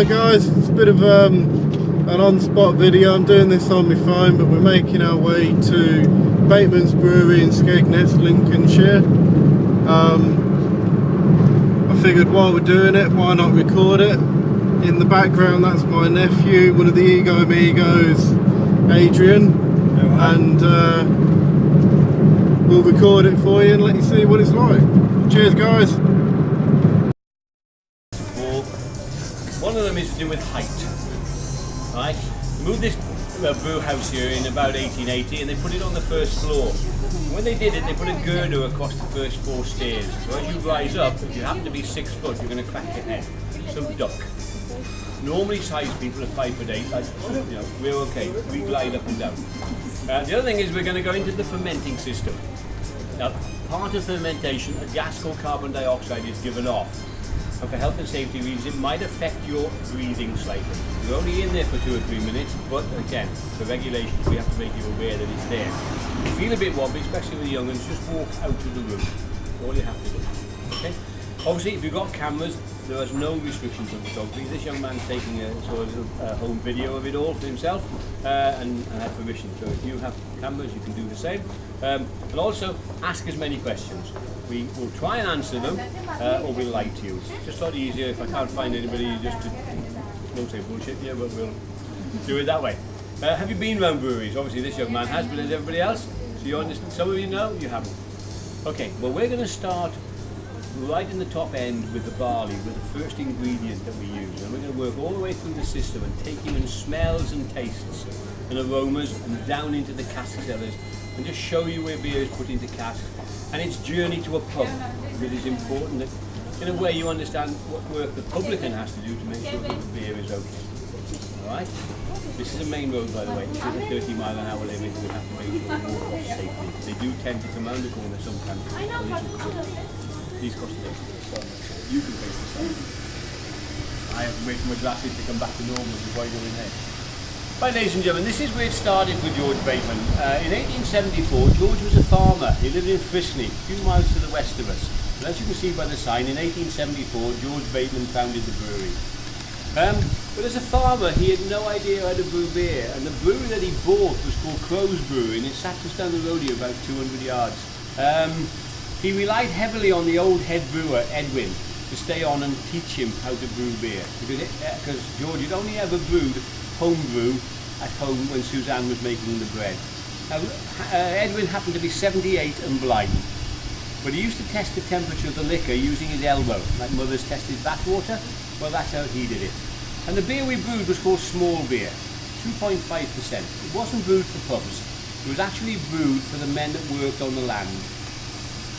Hi guys, it's a bit of an on-spot video. I'm doing this on my phone, but we're making our way to Bateman's Brewery in Skegness, Lincolnshire. I figured while we're doing it, why not record it? In the background, that's my nephew, one of the Ego Amigos, Adrian, and we'll record it for you and let you see what it's like. Cheers guys. One of them is to do with height. Right? They moved this brew house here in about 1880 and they put it on the first floor. When they did it, they put a girder across the first 4 stairs. So as you rise up, if you happen to be 6 foot, you're going to crack your head. So duck. Normally sized people are 5'8", like, you know, we're okay. We glide up and down. The other thing is we're going to go into the fermenting system. Now, part of fermentation, a gas called carbon dioxide is given off. And for health and safety reasons, it might affect your breathing slightly. You're only in there for 2 or 3 minutes, but again, for regulations, we have to make you aware that it's there. If you feel a bit wobbly, especially with the young ones, just walk out of the room. That's all you have to do. Okay? Obviously, if you've got cameras, there is no restrictions on photography. This young man's taking a sort of little home video of it all for himself and had permission. So if you have cameras, you can do the same. And also, ask as many questions. We will try and answer them, or we'll lie to you. It's just a lot easier if I can't find anybody, just to, don't say bullshit here, but we'll do it that way. Have you been around breweries? Obviously this young man has, but has everybody else? So you understand, some of you know, you haven't. Okay, well we're going to start right in the top end with the barley, with the first ingredient that we use. And we're going to work all the way through the system and take you in smells and tastes and aromas and down into the cask cellars and just show you where beer is put into cask and its journey to a pub. It is important that in a way you understand what work the publican has to do to make sure that the beer is okay. Alright? This is a main road, by the way. This is a 30-mile-an-hour limit. We have to make sure we walk off safely. They do tend to come around the corner sometimes. These cost a you can face the sun. I have to wait for my glasses to come back to normal before I go in there. Right, ladies and gentlemen, this is where it started for George Bateman. In 1874, George was a farmer. He lived in Frisley, a few miles to the west of us. And as you can see by the sign, in 1874, George Bateman founded the brewery. But as a farmer, he had no idea how to brew beer. And the brewery that he bought was called Crow's Brewery, and it sat just down the road here, about 200 yards. He relied heavily on the old head brewer, Edwin, to stay on and teach him how to brew beer. Because George had only ever brewed home brew at home when Suzanne was making the bread. Now, Edwin happened to be 78 and blind, but he used to test the temperature of the liquor using his elbow, like mothers tested bath water. Well, that's how he did it. And the beer we brewed was called small beer, 2.5%. It wasn't brewed for pubs. It was actually brewed for the men that worked on the land.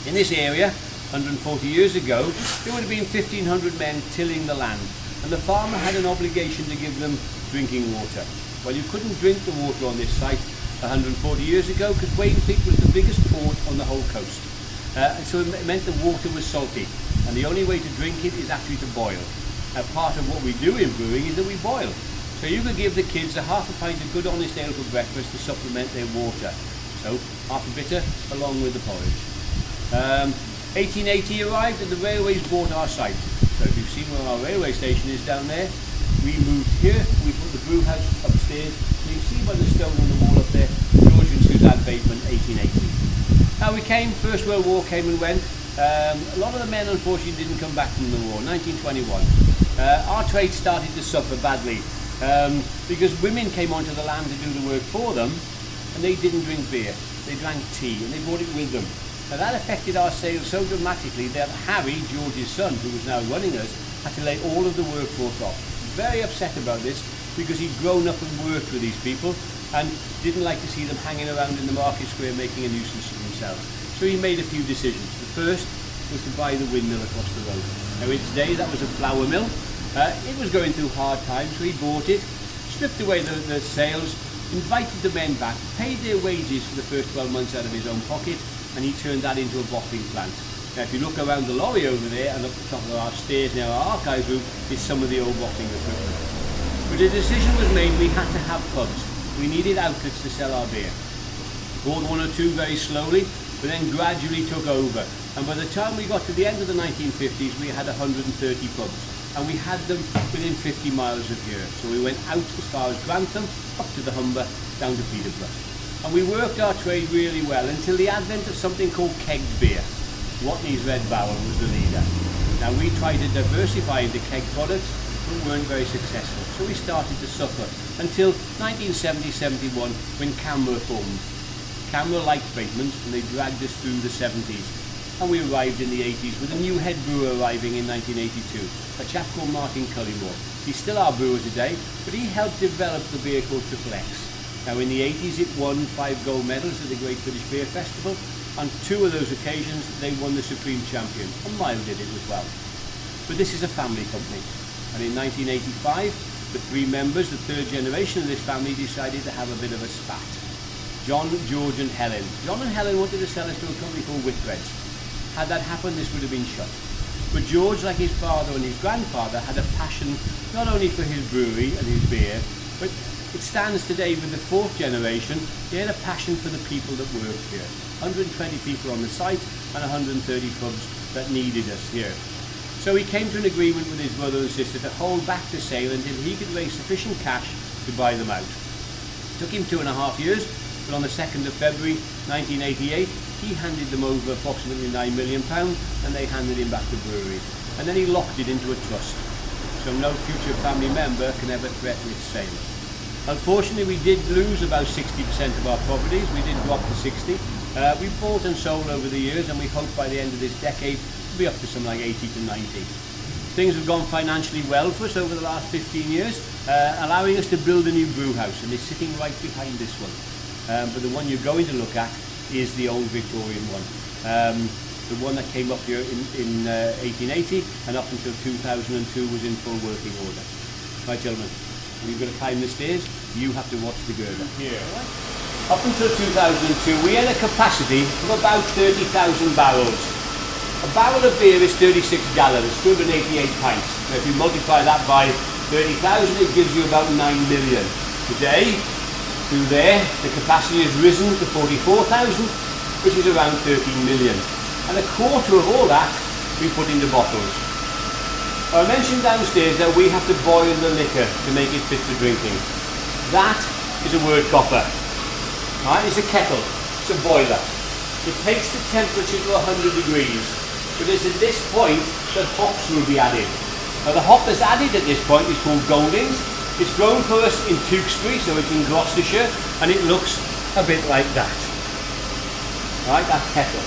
In this area, 140 years ago, there would have been 1,500 men tilling the land, and the farmer had an obligation to give them drinking water. Well, you couldn't drink the water on this site 140 years ago because Wainfleet was the biggest port on the whole coast. So it meant the water was salty, and the only way to drink it is actually to boil. Part of what we do in brewing is that we boil. So you could give the kids a half a pint of good honest ale for breakfast to supplement their water. So half a bitter along with the porridge. 1880 arrived and the railways bought our site. So if you've seen where our railway station is down there, we moved here, we put the brew house upstairs. You can see by the stone on the wall up there, George and Suzanne Bateman, 1880. Now we came, First World War came and went. A lot of the men unfortunately didn't come back from the war, 1921. Our trade started to suffer badly because women came onto the land to do the work for them and they didn't drink beer, they drank tea and they brought it with them. Now that affected our sales so dramatically that Harry, George's son, who was now running us, had to lay all of the workforce off. Very upset about this because he'd grown up and worked with these people and didn't like to see them hanging around in the market square making a nuisance of themselves. So he made a few decisions. The first was to buy the windmill across the road. Now in its day that was a flour mill. It was going through hard times, so he bought it, stripped away the sales, invited the men back, paid their wages for the first 12 months out of his own pocket, and he turned that into a bottling plant. Now if you look around the lorry over there and up the top of our stairs near our archive room is some of the old bottling equipment. But a decision was made, we had to have pubs. We needed outlets to sell our beer. Bought 1 or 2 very slowly, but then gradually took over. And by the time we got to the end of the 1950s, we had 130 pubs. and we had them within 50 miles of here. So we went out as far as Grantham, up to the Humber, down to Peterborough. And we worked our trade really well until the advent of something called kegged beer. Watney's Red Barrel was the leader. Now we tried to diversify into keg products, but weren't very successful. So we started to suffer until 1970-71 when Camera formed. Camera liked Batemans and they dragged us through the 70s. And we arrived in the 80s with a new head brewer arriving in 1982, a chap called Martin Cullymore. He's still our brewer today, but he helped develop the beer called Triple X. Now in the 80s it won 5 gold medals at the Great British Beer Festival. On 2 of those occasions they won the Supreme Champion, and Mile did it as well. But this is a family company, and in 1985 the 3 members, the 3rd generation of this family, decided to have a bit of a spat. John, George and Helen. John and Helen wanted to sell us to a company called Whitbreads. Had that happened, this would have been shut. But George, like his father and his grandfather, had a passion not only for his brewery and his beer, but it stands today with the 4th generation. He had a passion for the people that worked here. 120 people on the site and 130 pubs that needed us here. So he came to an agreement with his brother and sister to hold back the sale until he could raise sufficient cash to buy them out. It took him 2.5 years, but on the 2nd of February 1988, he handed them over approximately £9 million and they handed him back the brewery. And then he locked it into a trust, so no future family member can ever threaten its sale. Unfortunately, we did lose about 60% of our properties. We did drop to 60. We bought and sold over the years, and we hope by the end of this decade to be up to something like 80 to 90. Things have gone financially well for us over the last 15 years, allowing us to build a new brew house, and it's sitting right behind this one. But the one you're going to look at is the old Victorian one. The one that came up here in 1880 and up until 2002 was in full working order. Right, gentlemen, we're going to climb the stairs. You have to watch the girder. Yeah. Up until 2002, we had a capacity of about 30,000 barrels. A barrel of beer is 36 gallons, 288 pints. Now, if you multiply that by 30,000, it gives you about 9 million. Today, through there, the capacity has risen to 44,000, which is around 13 million. And a quarter of all that we put into bottles. I mentioned downstairs that we have to boil the liquor to make it fit for drinking. That is a word copper. Right? It's a kettle, it's a boiler. It takes the temperature to 100 degrees. But it's at this point that hops will be added. Now the hop that's added at this point is called Goldings. It's grown for us in Tewkesbury, so it's in Gloucestershire, and it looks a bit like that. Right, that kettle.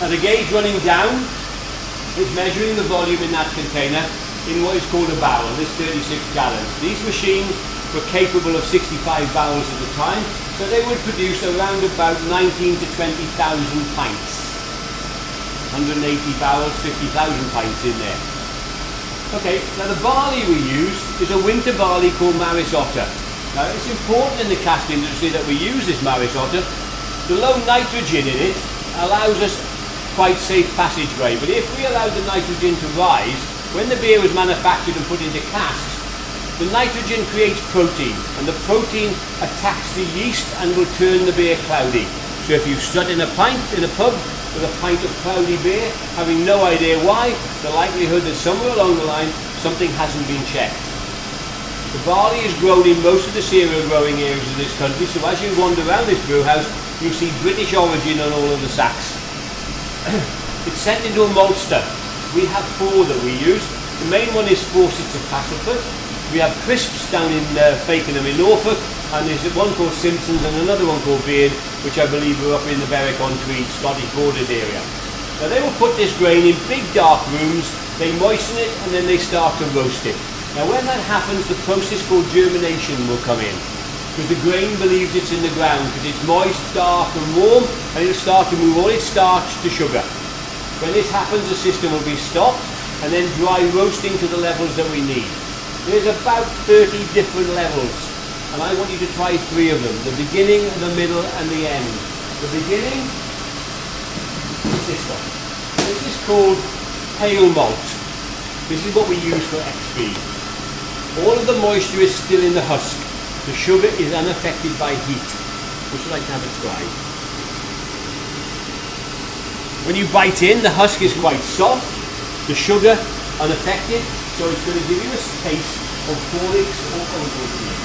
Now the gauge running down is measuring the volume in that container in what is called a barrel. This 36 gallons. These machines were capable of 65 barrels at the time, so they would produce around about 19 to 20,000 pints. 180 barrels, 50,000 pints in there. Okay, now the barley we use is a winter barley called Maris Otter. Now it's important in the cask industry that we use this Maris Otter. The low nitrogen in it allows us quite safe passageway, but if we allow the nitrogen to rise, when the beer is manufactured and put into casks, the nitrogen creates protein, and the protein attacks the yeast and will turn the beer cloudy. So if you stood in a pub with a pint of cloudy beer, having no idea why, the likelihood that somewhere along the line something hasn't been checked. The barley is grown in most of the cereal growing areas of this country, so as you wander around this brew house, you see British origin on all of the sacks. It's sent into a maltster. We have 4 that we use. The main one is Fawcett's of Castleford. We have Crisps down in Fakenham in Norfolk, and there's one called Simpsons and another one called Beard, which I believe are up in the Berwick-on-Tweed, Scottish borders area. Now they will put this grain in big dark rooms, they moisten it and then they start to roast it. Now when that happens, the process called germination will come in, because the grain believes it's in the ground, because it's moist, dark and warm, and it'll start to move all its starch to sugar. When this happens, the system will be stopped and then dry roasting to the levels that we need. There's about 30 different levels, and I want you to try 3 of them: the beginning, the middle and the end. The beginning is this one. This is called pale malt. This is what we use for XP. All of the moisture is still in the husk. The sugar is unaffected by heat. Would you like to have a try? When you bite in, the husk is quite soft. The sugar unaffected, so it's going to give you a taste of borics or Ovaltine.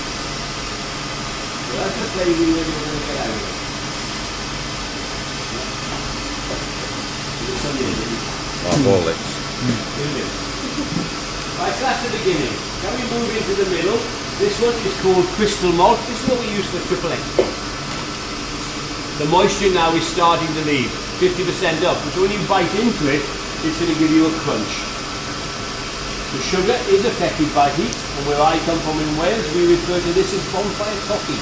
So that's the flavour you're really going to get out of it. Borics. Brilliant. Right, so that's the beginning. Now we move into the middle. This one is called crystal malt. This is what we use for triple X. The moisture now is starting to leave, 50% up. So when you bite into it, it's going to give you a crunch. The sugar is affected by heat, and where I come from in Wales, we refer to this as bonfire coffee.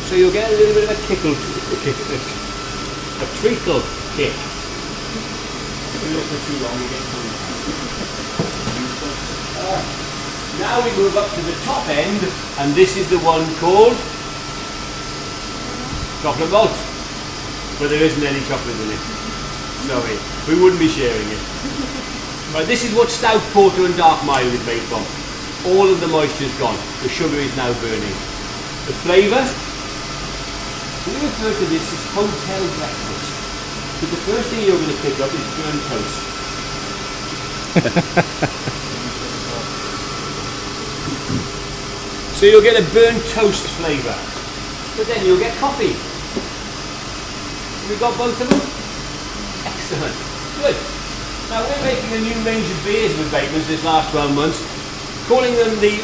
So you'll get a little bit of a treacle kick. For too long, you get now we move up to the top end, and this is the one called chocolate malt. But there isn't any chocolate in it. Sorry, we wouldn't be sharing it. Right, this is what stout porter and dark mile is made from. All of the moisture's gone. The sugar is now burning. The flavour, we refer to this as hotel breakfast. But the first thing you're going to pick up is burnt toast. So you'll get a burnt toast flavour. But then you'll get coffee. We got both of them? Excellent. Good. Now we're making a new range of beers with Batemans this last 12 months, calling them the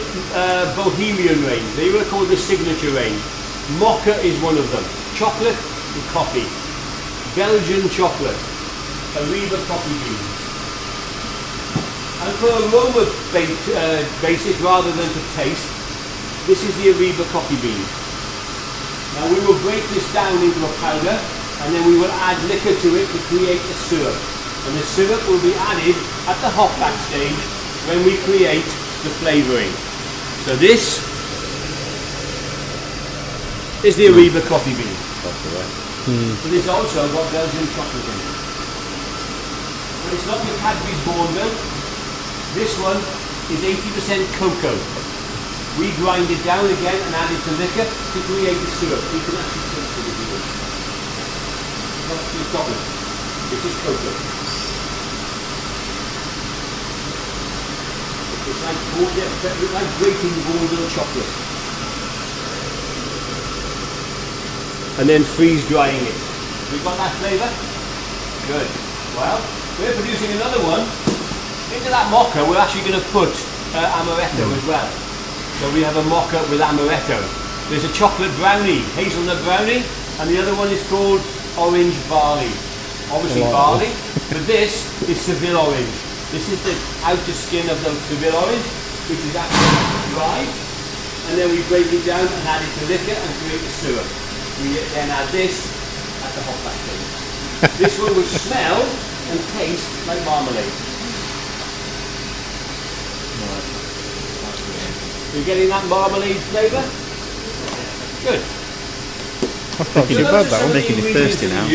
Bohemian range. They were called the signature range. Mocha is one of them. Chocolate and coffee. Belgian chocolate. Ariba coffee beans. And for aroma basis rather than for taste, this is the Ariba coffee bean. Now we will break this down into a powder, and then we will add liquor to it to create a syrup. And the syrup will be added at the hop back stage when we create the flavouring. So this is the Ariba coffee bean. But it's also got Belgian chocolate in it. But it's not your Cadbury's Born milk. This one is 80% cocoa. We grind it down again and add it to liquor to create the syrup. You can actually taste it if you wish. Not your chocolate. This is cocoa. It's like grating Bourneville chocolate. And then freeze drying it. We've got that flavour? Good. Well, we're producing another one. Into that mocha we're actually going to put amaretto as well. So we have a mocha with amaretto. There's a chocolate brownie, hazelnut brownie, and the other one is called orange barley. Obviously barley, but this is Seville orange. This is the outer skin of the Seville orange, which is actually dried, and then we break it down and add it to liquor and create the syrup. We then add this at the hop back stage. This one will smell and taste like marmalade. You're getting that marmalade flavour? Good. That's not too bad, that one. Making me thirsty now.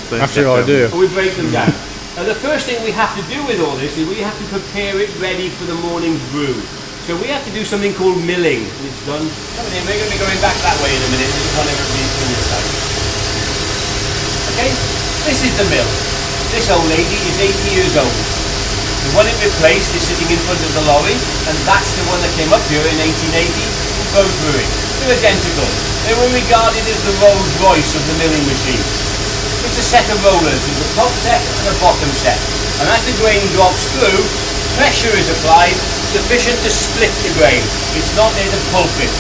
That's your idea. We break them down. Now the first thing we have to do with all this is we have to prepare it ready for the morning's brew. So we have to do something called milling. And it's done. Come in, we're going to be going back that way in a minute. We just want everybody to this side. Okay? This is the mill. This old lady is 80 years old. The one it replaced is sitting in front of the lorry, and that's the one that came up here in 1880 from Bow Brewing. They're identical. They were regarded as the Rolls Royce of the milling machine. It's a set of rollers. There's a top set and a bottom set. And as the grain drops through, pressure is applied sufficient to split the grain. It's not there to pulp it.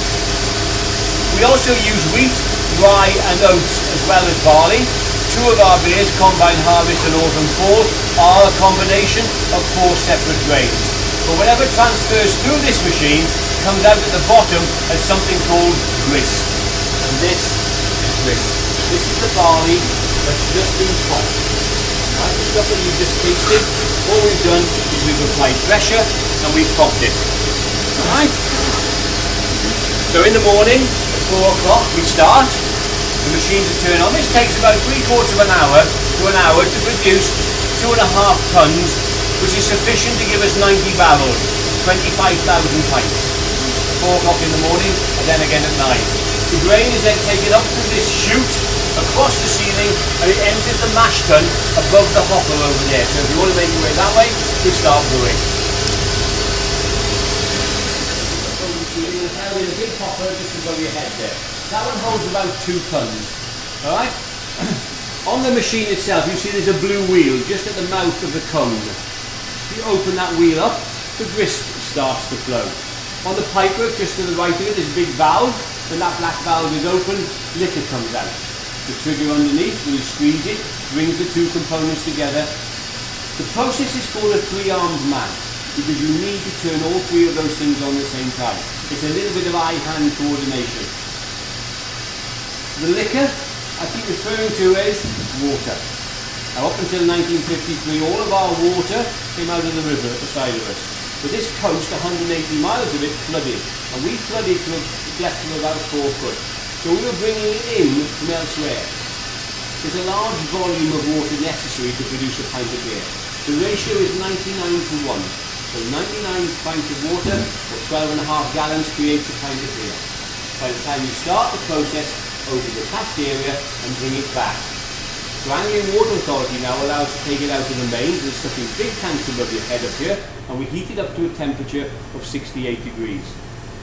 We also use wheat, rye and oats as well as barley. Two of our beers, Combine Harvest and Autumn Fall, are a combination of 4 separate grains. But whatever transfers through this machine comes out at the bottom as something called grist. And this is grist. This is the barley that's just been popped. Right, the stuff that you just tasted, all we've done is we've applied pressure and we've popped it. Alright? So in the morning, at 4 o'clock, we start. The machines are turned on. This takes about 3/4 of an hour to an hour to produce 2.5 tons, which is sufficient to give us 90 barrels, 25,000 pints. 4 o'clock in the morning and then again at 9. The grain is then taken up through this chute, across the ceiling, and it enters the mash tun above the hopper over there. So if you want to make your way that way, we start brewing. Now with a big hopper just above your head there. That one holds about 2 tons. Alright? On the machine itself, you see there's a blue wheel just at the mouth of the cone. If you open that wheel up, the grist starts to flow. On the pipework just to the right of it, there's a big valve. When that black valve is open, liquor comes out. The trigger underneath, when you squeeze it, brings the 2 components together. The process is called a 3-armed man, because you need to turn all 3 of those things on at the same time. It's a little bit of eye-hand coordination. The liquor I keep referring to as water. Now up until 1953, all of our water came out of the river at the side of us. But this coast, 180 miles of it, flooded. And we flooded to a depth of about 4 foot. So we were bringing it in from elsewhere. There's a large volume of water necessary to produce a pint of beer. The ratio is 99 to 1. So 99 pints of water, or 12.5 gallons, creates a pint of beer. By the time you start the process, open the cask area and bring it back. So Anglian Water Authority now allows to take it out of the mains and stuff in big tanks above your head up here, and we heat it up to a temperature of 68 degrees.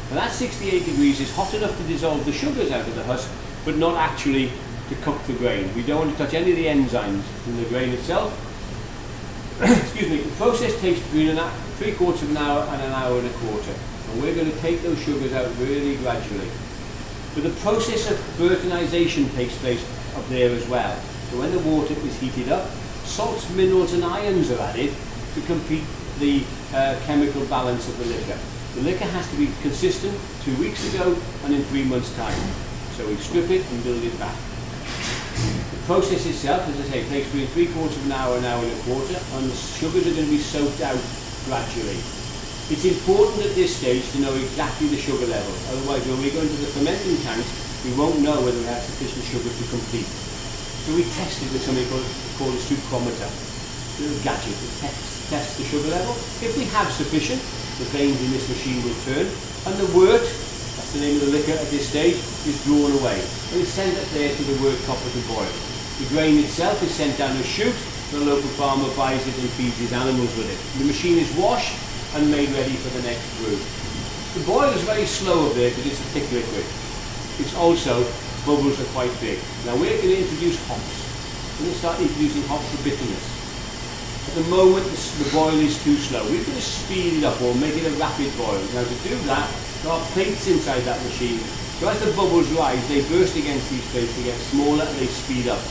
And that 68 degrees is hot enough to dissolve the sugars out of the husk, but not actually to cook the grain. We don't want to touch any of the enzymes in the grain itself. Excuse me, the process takes between 3/4 of an hour and an hour and a quarter. And we're going to take those sugars out really gradually. But the process of Burtonization takes place up there as well. So when the water is heated up, salts, minerals and ions are added to complete the chemical balance of the liquor. The liquor has to be consistent 2 weeks ago and in 3 months' time. So we strip it and build it back. The process itself, as I say, takes between 3/4 of an hour and a quarter, and the sugars are going to be soaked out gradually. It's important at this stage to know exactly the sugar level. Otherwise, when we go into the fermenting tanks, we won't know whether we have sufficient sugar to complete. So we test it with something called a sucrometer. A little gadget that tests the sugar level. If we have sufficient, the veins in this machine will turn, and the wort, that's the name of the liquor at this stage, is drawn away. And it's sent up there to the wort copper to boil. The grain itself is sent down a chute, the local farmer buys it and feeds his animals with it. The machine is washed and made ready for the next brew. The boil is very slow up there because it's a thick liquid. It's also, bubbles are quite big. Now we're going to introduce hops. We're going to start introducing hops for bitterness. At the moment the boil is too slow. We're going to speed it up or make it a rapid boil. Now to do that, there are plates inside that machine. So as the bubbles rise, they burst against these plates, they get smaller and they speed up.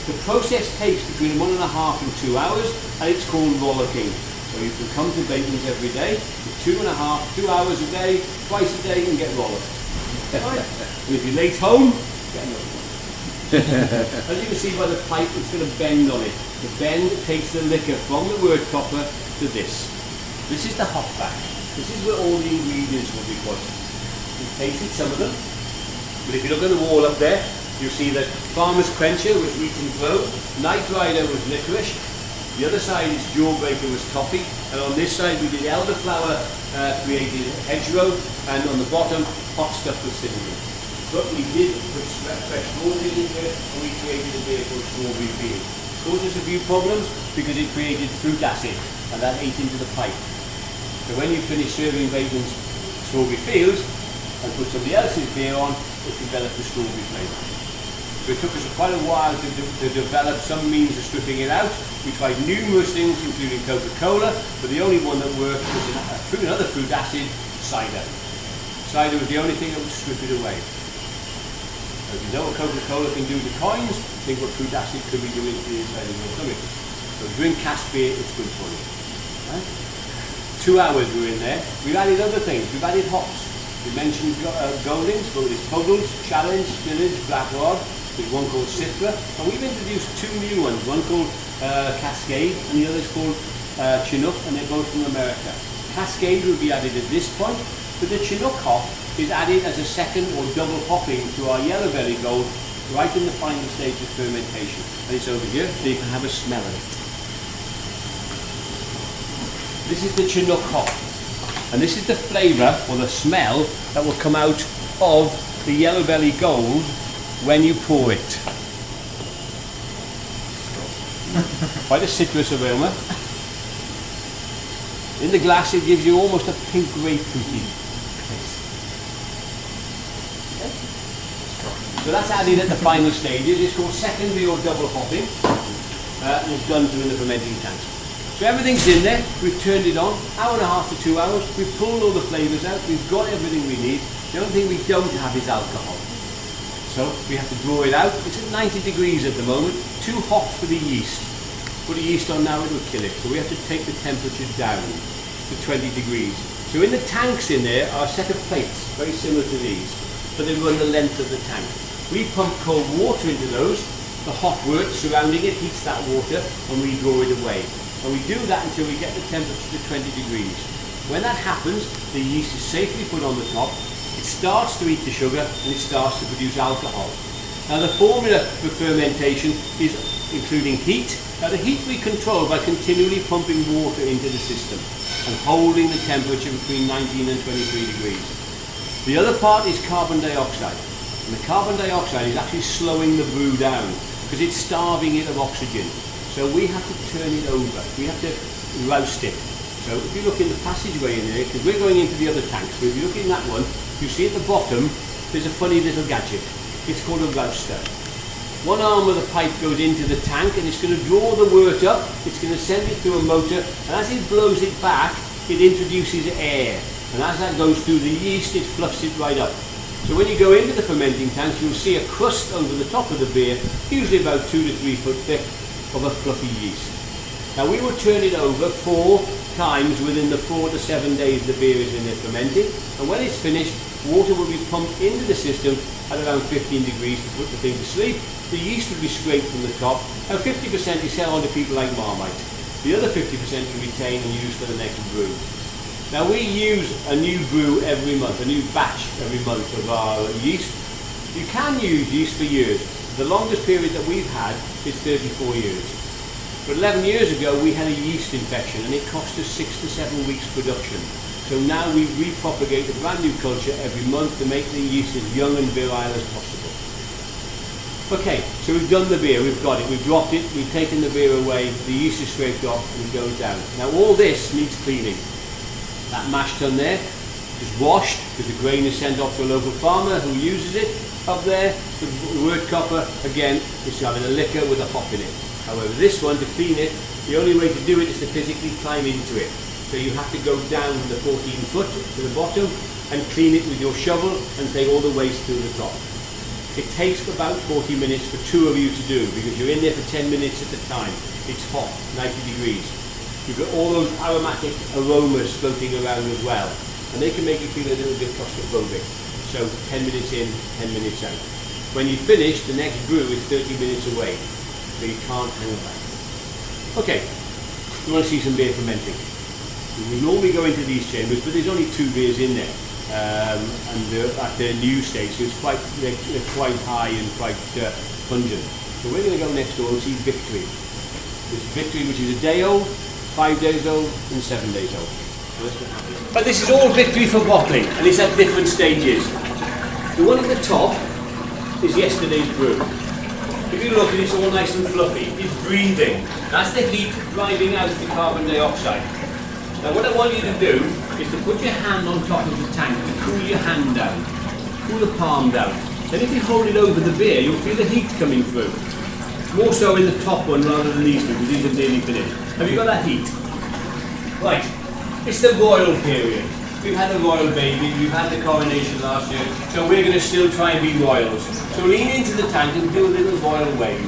The process takes between 1.5 and 2 hours, and it's called rollicking. So you can come to Bateman's every day, for 2 hours a day, twice a day, and get rollicked. Right? And if you're late home, get another one. As you can see by the pipe, it's got a bend on it. The bend takes the liquor from the wort copper to this. This is the hop back. This is where all the ingredients will be put. You've tasted some of them, but if you look at the wall up there, you'll see that Farmer's Quencher was wheat and clove, Night Rider was licorice, the other side is Jawbreaker was toffee, and on this side we did elderflower, created hedgerow, and on the bottom hot stuff was cinnamon. But we did put fresh strawberries in here, and we created a beer called Strawberry Field. Caused us a few problems because it created fruit acid, and that ate into the pipe. So when you finish serving Bateman's Strawberry Fields and put somebody else's beer on, it developed a strawberry flavour. So it took us quite a while to develop some means of stripping it out. We tried numerous things, including Coca-Cola, but the only one that worked was another fruit acid, cider. Cider was the only thing that would strip it away. So if you know what Coca-Cola can do to coins, think what fruit acid could be doing to the inside of your stomach. So drink cask beer, it's good for you. Right? 2 hours we were in there. We've added other things. We've added hops. We mentioned Goldings, but there's Puggles, Challenge, Village, Black Rod. There's one called Citra, and we've introduced 2 new ones. One called Cascade, and the other is called Chinook, and they're both from America. Cascade will be added at this point, but the Chinook hop is added as a second or double hopping to our Yellow Belly Gold, right in the final stage of fermentation. And it's over here, so you can have a smell of it. This is the Chinook hop, and this is the flavour or the smell that will come out of the yellow belly gold when you pour it. Quite a citrus aroma. In the glass it gives you almost a pink grapefruity taste. Okay. So that's added at the final stages. It's called secondary or double hopping, and it's done through the fermenting tanks. So everything's in there, we've turned it on, hour and a half to 2 hours, we've pulled all the flavours out, we've got everything we need. The only thing we don't have is alcohol. So we have to draw it out. It's at 90 degrees at the moment, too hot for the yeast. Put the yeast on now, it will kill it. So we have to take the temperature down to 20 degrees. So in the tanks in there are a set of plates, very similar to these, but they run the length of the tank. We pump cold water into those, the hot wort surrounding it heats that water, and we draw it away. And we do that until we get the temperature to 20 degrees. When that happens, the yeast is safely put on the top, it starts to eat the sugar, and it starts to produce alcohol. Now the formula for fermentation is including heat. Now the heat we control by continually pumping water into the system and holding the temperature between 19 and 23 degrees. The other part is carbon dioxide. And the carbon dioxide is actually slowing the brew down because it's starving it of oxygen. So we have to turn it over. We have to roast it. So if you look in the passageway in there, because we're going into the other tank, so if you look in that one, you see at the bottom, there's a funny little gadget. It's called a roaster. One arm of the pipe goes into the tank and it's going to draw the wort up, it's going to send it through a motor, and as it blows it back, it introduces air. And as that goes through the yeast, it fluffs it right up. So when you go into the fermenting tanks, you'll see a crust over the top of the beer, usually about 2 to 3 foot thick, of a fluffy yeast. Now we will turn it over 4 times within the 4 to 7 days the beer is in there fermenting, and when it's finished, water will be pumped into the system at around 15 degrees to put the thing to sleep. The yeast will be scraped from the top. Now 50% is sell on to people like Marmite. The other 50% you retain and use for the next brew. Now we use a new brew every month, a new batch every month of our yeast. You can use yeast for years. The longest period that we've had is 34 years. But 11 years ago we had a yeast infection and it cost us 6 to 7 weeks production. So now we repropagate a brand new culture every month to make the yeast as young and virile as possible. Okay, so we've done the beer, we've got it, we've dropped it, we've taken the beer away, the yeast is scraped off and it goes down. Now all this needs cleaning. That mash tun there is washed because the grain is sent off to a local farmer who uses it. Up there, the wort copper, again, is having a liquor with a hop in it. However, this one, to clean it, the only way to do it is to physically climb into it. So you have to go down the 14 foot to the bottom and clean it with your shovel and take all the waste through the top. It takes about 40 minutes for 2 of you to do because you're in there for 10 minutes at a time. It's hot, 90 degrees. You've got all those aromatic aromas floating around as well, and they can make you feel a little bit claustrophobic. So 10 minutes in, 10 minutes out. When you finish, the next brew is 30 minutes away, so you can't hang about. Okay, you want to see some beer fermenting. We normally go into these chambers, but there's only 2 beers in there. And they're at their new stage, so it's they're quite high and quite pungent. So we're going to go next door and see Victory. There's Victory, which is a day old, 5 days old, and 7 days old. But this is all Victory for bottling, and it's at different stages. The one at the top is yesterday's brew. If you look at it, it's all nice and fluffy. It's breathing. That's the heat driving out the carbon dioxide. Now what I want you to do is to put your hand on top of the tank and cool your hand down, cool the palm down. Then if you hold it over the beer, you'll feel the heat coming through. More so in the top one rather than these two, because these are nearly finished. Have you got that heat? Right, it's the royal period. We've had the royal baby, we've had the coronation last year, so we're going to still try and be royals. So lean into the tank and do a little royal wave.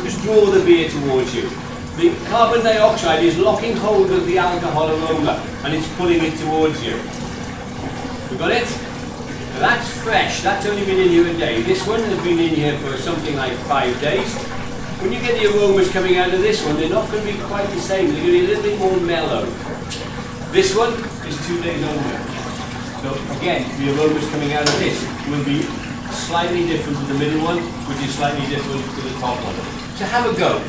Just draw the beer towards you. The carbon dioxide is locking hold of the alcohol aroma and it's pulling it towards you. You got it? Now that's fresh, that's only been in here a day. This one has been in here for something like 5 days. When you get the aromas coming out of this one, they're not going to be quite the same, they're going to be a little bit more mellow. This one is 2 days older. So again, the aromas coming out of this will be slightly different to the middle one, which is slightly different to the top one. So have a go.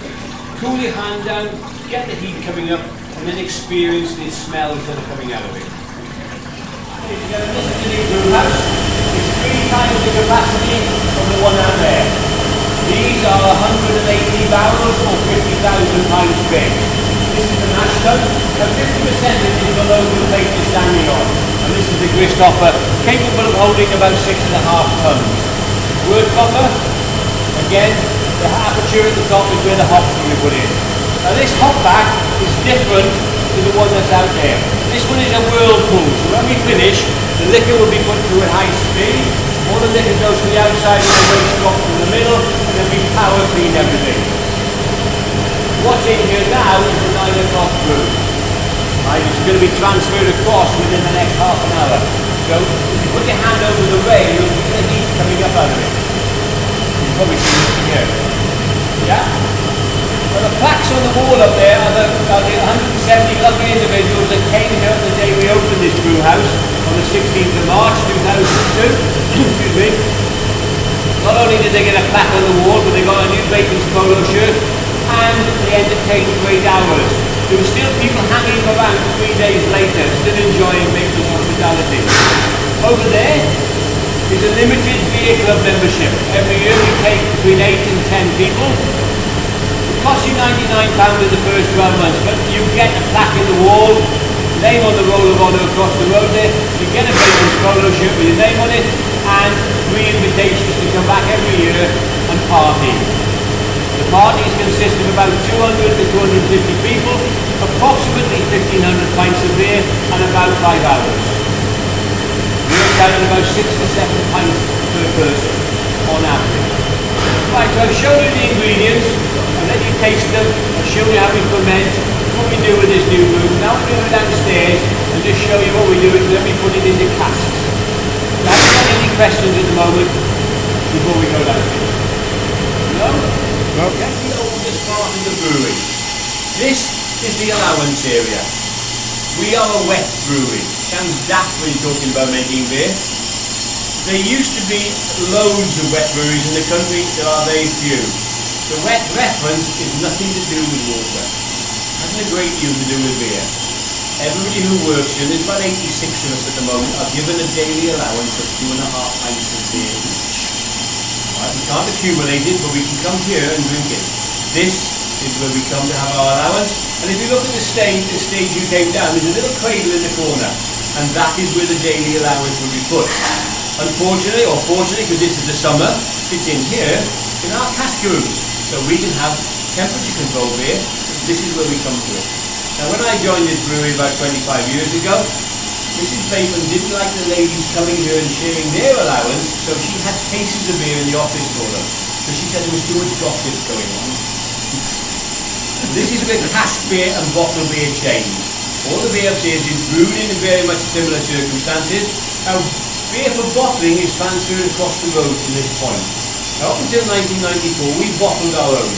Cool your hand down, get the heat coming up, and then experience the smells that are coming out of it. This is the new brew house. It's 3 times the capacity of the one out there. These are 180 barrels or 50,000 pints big. This is the mash tun, and 50% of it is below the plate you're standing on. And this is the grist hopper, capable of holding about 6.5 tons. Wort copper, again, the aperture at the top is where the hops will be put in. Now this hop back is different to the one that's out there. This one is a whirlpool, so when we finish, the liquor will be put through at high speed. All the liquor goes to the outside and the waste drops in the middle, and then we power clean everything. What's in here now is the 9 o'clock brew. Right, it's going to be transferred across within the next half an hour. So if you put your hand over the rail, you'll feel the heat coming up out of it. You can probably see this here. Yeah? Well, the plaques on the wall up there are the 170 lucky individuals that came here on the day we opened this brew house on the 16th of March 2002. Excuse me. Not only did they get a plaque on the wall, but they got a new Bateman's polo shirt and they entertained for 8 hours. There were still people hanging around 3 days later, still enjoying Bateman's hospitality. Over there is a limited beer club membership. Every year we take between 8 and 10 people. It costs you £99 in the first 12 months, but you get a plaque in the wall, name on the roll of honour across the road there, you get a Bateman's polo shirt with your name on it, and 3 invitations to come back every year and party. The parties consist of about 200 to 250 people, approximately 1,500 pints of beer, and about 5 hours. We work out at about 6 to 7 pints per person, on average. Right, so I've shown you the ingredients, I've let you taste them, I've shown you how we ferment, what we do with this new brew. Now we're going to go downstairs and just show you what we do, and then we put it into casks. Now, have you got any questions at the moment before we go downstairs? No? No. That's the oldest part of the brewery. This is the allowance area. We are a wet brewery. Sounds daft when you're talking about making beer. There used to be loads of wet breweries in the country. There are very few. The wet reference is nothing to do with water. It hasn't a great deal to do with beer. Everybody who works here, there's about 86 of us at the moment, are given a daily allowance of 2.5 pints of beer each. Right, we can't accumulate it, but we can come here and drink it. This is where we come to have our allowance. And if you look at the stage you came down, there's a little cradle in the corner, and that is where the daily allowance will be put. Unfortunately, or fortunately, because this is the summer, it's in here, in our cask rooms, so we can have temperature control beer. This is where we come to it. Now, when I joined this brewery about 25 years ago, Mrs. Bateman didn't like the ladies coming here and sharing their allowance, so she had cases of beer in the office for them. So she said there was too much gossip going on. This is where cask beer and bottle beer change. All the beer upstairs is brewed in very much similar circumstances. Now, beer for bottling is transferred across the road from this point. Now, up until 1994, we bottled our own.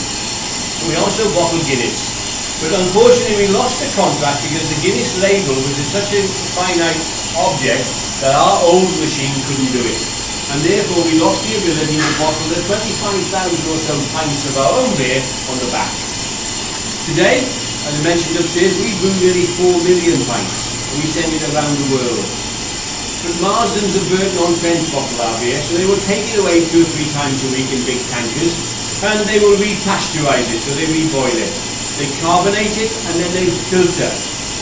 We also bottled Guinness. But unfortunately, we lost the contract because the Guinness label was such a finite object that our old machine couldn't do it. And therefore, we lost the ability to bottle the 25,000 or so pints of our own beer on the back. Today, as I mentioned upstairs, we brew nearly 4 million pints, and we send it around the world. But Marsden's and Burton-on-Trent bottle our beer, so they will take it away 2 or 3 times a week in big tankers, and they will repasteurize it, so they reboil it. They carbonate it, and then they filter.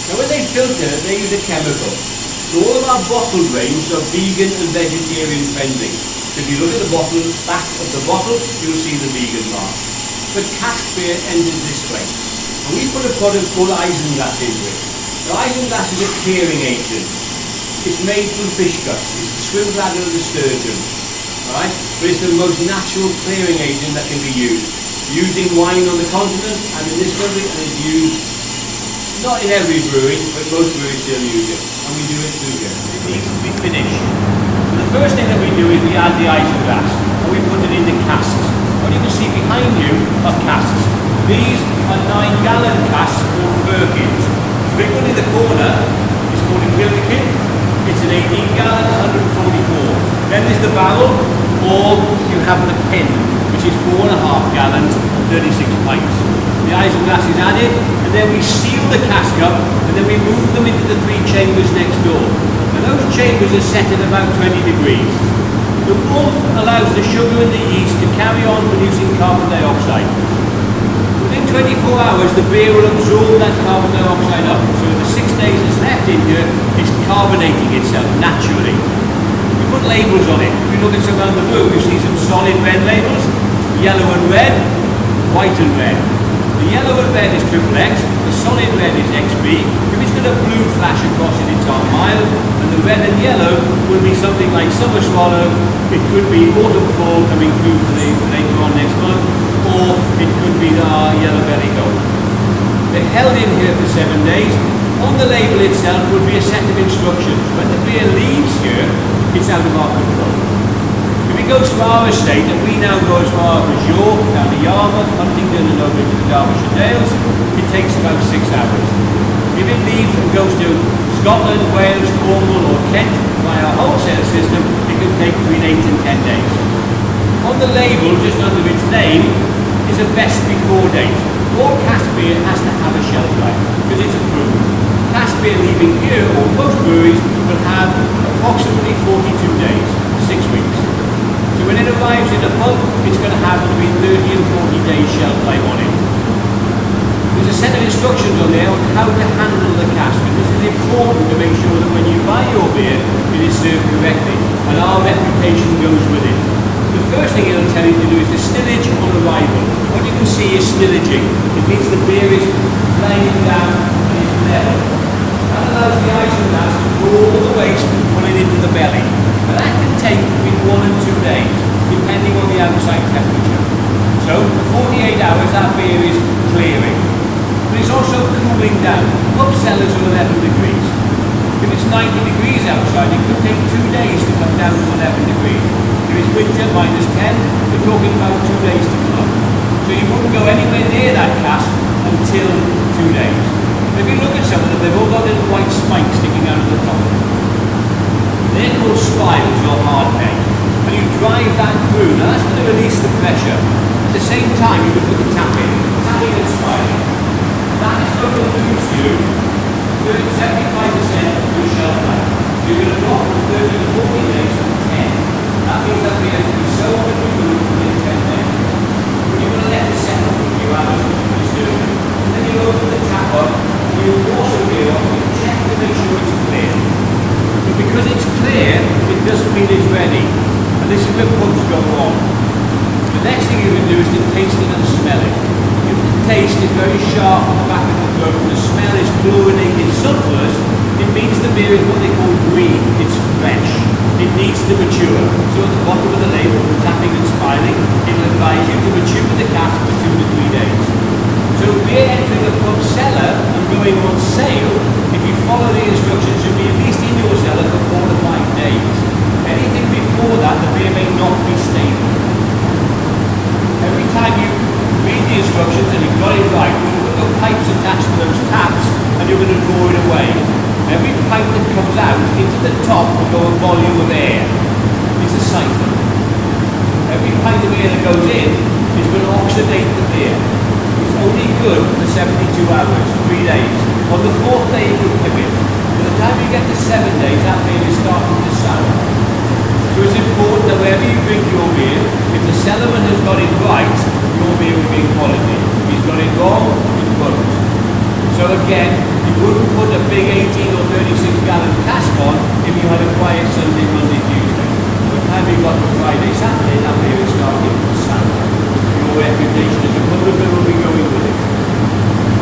Now when they filter, they use a chemical. So all of our bottled range are vegan and vegetarian friendly. So if you look at the bottle, back of the bottle, you'll see the vegan mark. But cask beer enters this way. And we put a product called isinglass into it. Now isinglass is a clearing agent. It's made from fish guts. It's the swim bladder of the sturgeon. Right? But it's the most natural clearing agent that can be used. Used in wine on the continent and in this country, and it's used not in every brewery, but most breweries still use it. And we do it through here. It needs to be finished. So the first thing that we do is we add the isinglass and we put it into casks. What you can see behind you are casks. These are 9-gallon casks called firkins. The big one in the corner is called a gillikin. It's an 18-gallon, 144. Then there's the barrel, or you have the pin, which is 4.5 gallons, 36 pints. The isinglass is added, and then we seal the cask up, and then we move them into the 3 chambers next door. And those chambers are set at about 20 degrees. The warmth allows the sugar and the yeast to carry on producing carbon dioxide. Within 24 hours, the beer will absorb that carbon dioxide up. So in the 6 days it's left in here, it's carbonating itself naturally. We put labels on it. If you look at some around the room, you see some solid red labels, yellow and red, white and red. The yellow and red is triple X, the solid red is XB. If it's got a blue flash across it, it's our mild, and the red and yellow will be something like summer swallow, it could be autumn fall coming through for later on next month, or it could be our yellow belly gold. They're held in here for 7 days. On the label itself would be a set of instructions. When the beer leaves here, it's out of our control. If it goes to our estate, and we now go as far as York, down to Yarmouth, Huntingdon and over to the Derbyshire Dales, it takes about 6 hours. If it leaves and goes to Scotland, Wales, Cornwall or Kent via our wholesale system, it can take between 8 and 10 days. On the label, just under its name, is a best before date. All cask beer has to have a shelf life, because it's approved. Cask beer leaving here, or most breweries, will have approximately 42 days, 6 weeks. So when it arrives in a pub, it's going to have between 30 and 40 days shelf life on it. There's a set of instructions on there on how to handle the cask, and this is important to make sure that when you buy your beer, it is served correctly, and our reputation goes with it. The first thing it'll tell you to do is the stillage on arrival. What you can see is stillaging. It means the beer is laying down and it's level. That allows the isoglass to draw all the waste and pull it into the belly. And that can take between 1 and 2 days, depending on the outside temperature. So for 48 hours that beer is clearing. But it's also cooling down. Pub cellars are 11 degrees. If it's 90 degrees outside, it could take 2 days to come down to 11 degrees. If it's winter, minus 10, we're talking about 2 days to come up. So you wouldn't go anywhere near that cask until 2 days. If you look at some of them, they've all got little white spikes sticking out of the top. They're called spiles or hard peg. And you drive that through. Now that's going to release the pressure. At the same time, you can put the tap in. Tapping and spiling. That is going to lose you 75% of your shelf life. So you're going to drop from 30 to 40 days to 10. That means that we have to be so removed within 10 days. You're going to let it set up a few hours, which you just do. And then you open the tap up, and you also gear up, and you check to make sure it's clear. But because it's clear, it doesn't mean it's ready. And this is where pubs go wrong. The next thing you can do is to taste it and smell it. If the taste is very sharp on the back of the throat, and the smell is chlorinated sulphurous, it means the beer is what they call green. It's fresh. It needs to mature. So at the bottom of the label, for tapping and spiling, it will advise you to mature the cask for 2 to 3 days. So beer entering a pub cellar and going on sale, if you follow the instructions, should be at least in your cellar for 4 to 5 days. Anything before that, the beer may not be stable. Every time you read the instructions and you've got it right, you've got pipes attached to those taps and you're going to draw it away. Every pipe that comes out into the top will go a volume of air. It's a siphon. Every pint of air that goes in is going to oxidate the beer. It's only good for 72 hours, 3 days. On the 4th day it will pivot. By the time you get to 7 days, that beer is starting to sour. So it's important that wherever you drink your beer, if the cellarman has got it right, your beer will be in quality. If he's got it wrong, it won't. So again, you wouldn't put a big 18 or 36 gallon cask on if you had a quiet Sunday, Monday, Tuesday. By the time you got to Friday, Saturday, that beer is starting to sour. Your reputation as a publican will be going with it.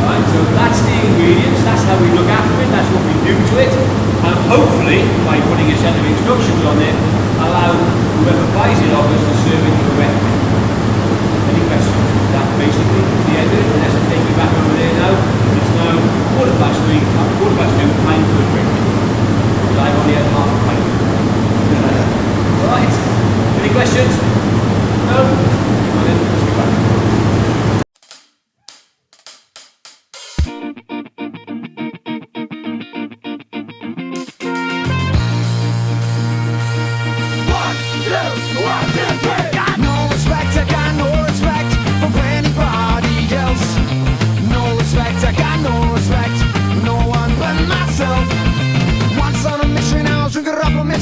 Alright, so that's the ingredients, that's how we look after it, that's what we do to it. And hopefully, by putting a set of instructions on it, allow whoever buys it off us to serve it correctly. Any questions? That basically is the end of it, unless I take you back over there now. It's now 2:15, time for a drink. Because I've only had half a pint. Right. Any questions? No? Well then, let's go back.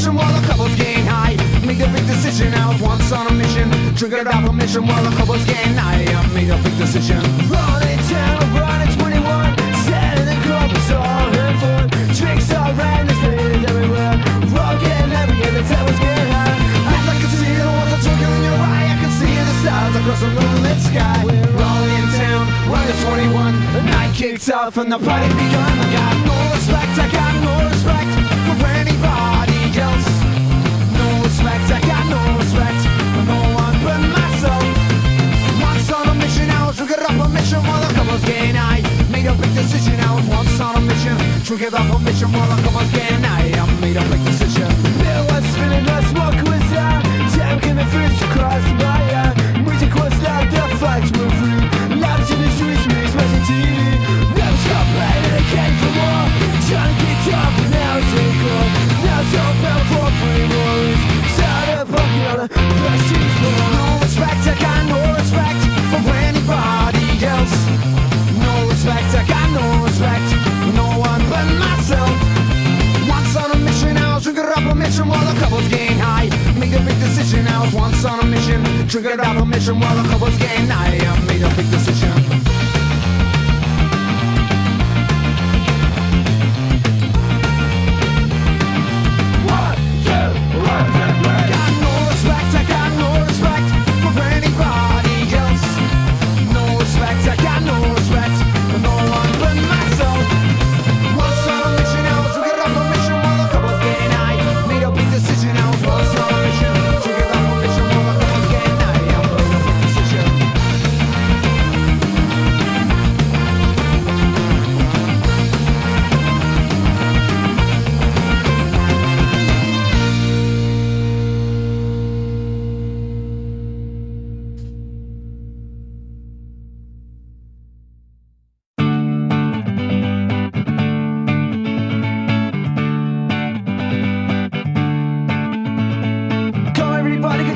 While the couples getting high, made a big decision. Drinking out permission while the couple's getting high. I made a big decision. Running town, running 21. Selling the club, it's all in fun. Drinks all around, there's ladies everywhere. We're all getting heavy and the towers getting high. I can see the ones that twinkle in your eye. I can see the stars across the moonlit sky. We're all in town, running 21. The night kicked off and the party begun. I got no respect, I got no respect for anybody else. No respect, I got no respect for no one but myself. Once on a mission, I was drinking up a mission while the couple's getting high. Made a big decision, I was once on a mission. Drinking up a mission while the couple's getting high. I made a big decision. Beer was spinning, the smoke was down. Time came and first across my eye. Music was loud, the fights were free. Loud in the streets, mixed by the TV. Never stop playing and it came for more. Trying to get tough, but now it's all cool. Now it's all about for free wars. Started bumping on the prestige floor. No respect, I got no respect for anybody else. No respect, I got no respect for no one but myself. Once on a mission, I was drinking up a mission while the couple's getting high. Made a big decision, I was once on a mission. Drinking up a mission while the couple's getting high. I made a big decision.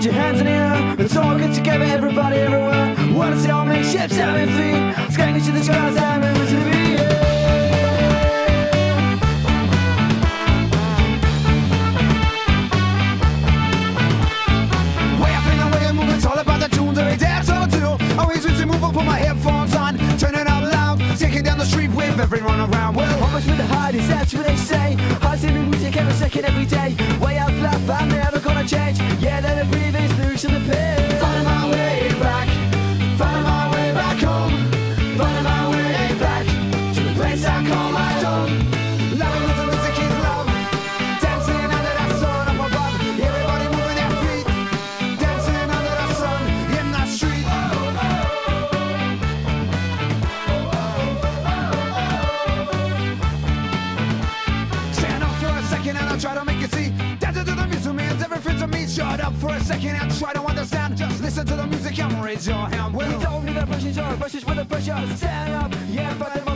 Get your hands in the air. Let's all get together, everybody, everywhere. Wanna see all many ships having feet. Skanking to the skies and rivers to the way up in the way of moving, it's all about the tunes every dance all do. Always need to move up, put my headphones on, turn it out loud, taking down the street with everyone around. Well, almost with the hardest, that's what they say. Hearts in the music every second, every day. Way out flat, I'm never gonna change. Yeah, let it breathe, it's loose in the pit. Finding my way back, finding my way back home. Finding my way back to the place I call my home. Loving with the music is love. Dancing under that sun up above. Everybody moving their feet. Dancing under that sun in the street. Stand up for a second and I'll try to make you see. Dancing to the music means everything to me. Shut up for a second and try to understand. Just listen to the music and raise your hand. Well, we don't need the brushes or brushes with the brushes. Stand up, yeah, but the